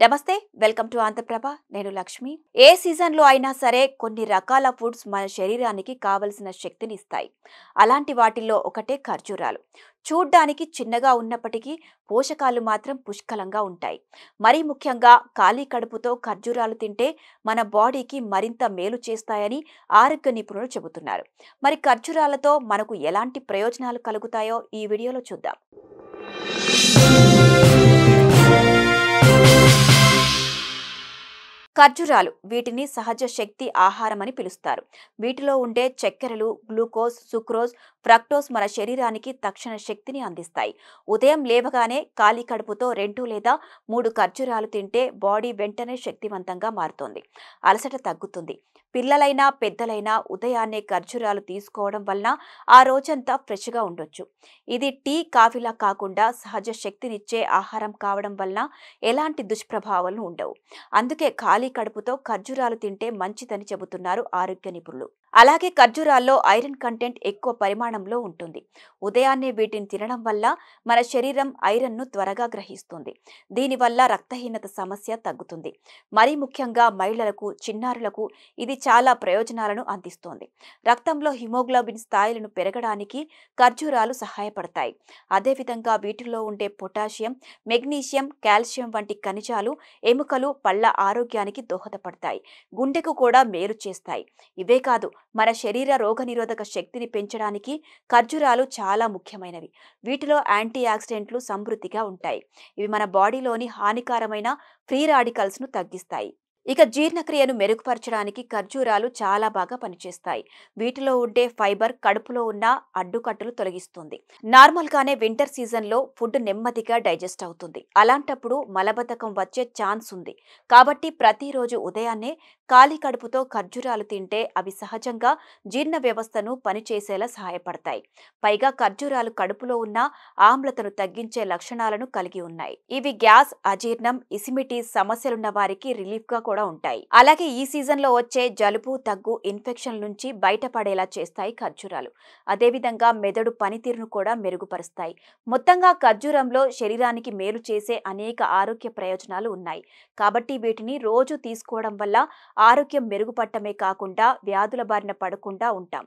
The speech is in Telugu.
నమస్తే వెల్కమ్ టు ఆంధ్రప్రభ నేను లక్ష్మి ఏ సీజన్ లో అయినా సరే కొన్ని రకాల ఫుడ్స్ మన శరీరానికి కావలసిన శక్తిని ఇస్తాయి అలాంటి వాటిల్లో ఒకటే ఖర్జూరాలు చూడ్డానికి చిన్నగా ఉన్నప్పటికీ పోషకాలు మాత్రం పుష్కలంగా ఉంటాయి మరీ ముఖ్యంగా ఖాళీ కడుపుతో ఖర్జూరాలు తింటే మన బాడీకి మరింత మేలు చేస్తాయని ఆరోగ్య నిపుణులు చెబుతున్నారు మరి ఖర్జూరాలతో మనకు ఎలాంటి ప్రయోజనాలు కలుగుతాయో ఈ వీడియోలో చూద్దాం ఖర్జూరాలు వీటిని సహజ శక్తి ఆహారం అని పిలుస్తారు వీటిలో ఉండే చక్కెరలు గ్లూకోజ్ సుక్రోజ్ ఫ్రక్టోస్ మన శరీరానికి తక్షణ శక్తిని అందిస్తాయి ఉదయం లేవగానే ఖాళీ కడుపుతో 2 లేదా 3 ఖర్జూరాలు తింటే బాడీ వెంటనే శక్తివంతంగా మారుతుంది అలసట తగ్గుతుంది పిల్లలైనా పెద్దలైనా ఉదయాన్నే ఖర్జూరాలు తీసుకోవడం వలన ఆ రోజంతా ఫ్రెష్గా ఉండొచ్చు ఇది టీ కాఫీలా కాకుండా సహజ శక్తినిచ్చే ఆహారం కావడం వలన ఎలాంటి దుష్ప్రభావాలు ఉండవు అందుకే ఖాళీ కడుపుతో ఖర్జూరాలు తింటే మంచిదని చెబుతున్నారు ఆరోగ్య నిపుణులు అలాగే ఖర్జూరాల్లో ఐరన్ కంటెంట్ ఎక్కువ పరిమాణంలో ఉంటుంది ఉదయాన్నే వీటిని తినడం వల్ల మన శరీరం ఐరన్ను త్వరగా గ్రహిస్తుంది దీనివల్ల రక్తహీనత సమస్య తగ్గుతుంది మరీ ముఖ్యంగా మహిళలకు చిన్నారులకు ఇది చాలా ప్రయోజనాలను అందిస్తుంది రక్తంలో హిమోగ్లోబిన్ స్థాయిలను పెరగడానికి ఖర్జూరాలు సహాయపడతాయి అదేవిధంగా వీటిలో ఉండే పొటాషియం మెగ్నీషియం కాల్షియం వంటి ఖనిజాలు ఎముకలు పళ్ళ ఆరోగ్యానికి దోహదపడతాయి గుండెకు కూడా మేలు చేస్తాయి ఇవే కాదు మన శరీర రోగనిరోధక శక్తిని పెంచడానికి ఖర్జూరాలు చాలా ముఖ్యమైనవి వీటిలో యాంటీ ఆక్సిడెంట్లు సమృద్ధిగా ఉంటాయి ఇవి మన బాడీలోని హానికరమైన ఫ్రీ రాడికల్స్ ను తగ్గిస్తాయి ఇక జీర్ణక్రియను మెరుగుపరచడానికి ఖర్జూరాలు చాలా బాగా పనిచేస్తాయి వీటిలో ఉండే ఫైబర్ కడుపులో ఉన్న అడ్డుకట్టులు తొలగిస్తుంది నార్మల్ గానే వింటర్ సీజన్ లో ఫుడ్ నెమ్మదిగా డైజెస్ట్ అవుతుంది అలాంటప్పుడు మలబద్ధకం వచ్చే ఛాన్స్ ఉంది కాబట్టి ప్రతిరోజు ఉదయాన్నే ఖాళీ కడుపుతో ఖర్జూరాలు తింటే అవి సహజంగా జీర్ణ వ్యవస్థను పనిచేసేలా సహాయపడతాయి పైగా ఖర్జూరాలు కడుపులో ఉన్న ఆమ్లతను తగ్గించే లక్షణాలను కలిగి ఉన్నాయి ఇవి గ్యాస్ అజీర్ణం ఇసిమిటీ సమస్యలున్న వారికి రిలీఫ్ గా కూడా ఉంటాయి అలాగే ఈ సీజన్ లో వచ్చే జలుబు దగ్గు ఇన్ఫెక్షన్ నుంచి బయటపడేలా చేస్తాయి ఖర్జూరాలు అదేవిధంగా మెదడు పనితీరును కూడా మెరుగుపరుస్తాయి మొత్తంగా ఖర్జూరంలో శరీరానికి మేలు చేసే అనేక ఆరోగ్య ప్రయోజనాలు ఉన్నాయి కాబట్టి వీటిని రోజు తీసుకోవడం వల్ల ఆరోగ్యం మెరుగుపడటమే కాకుండా వ్యాధుల బారిన పడకుండా ఉంటాం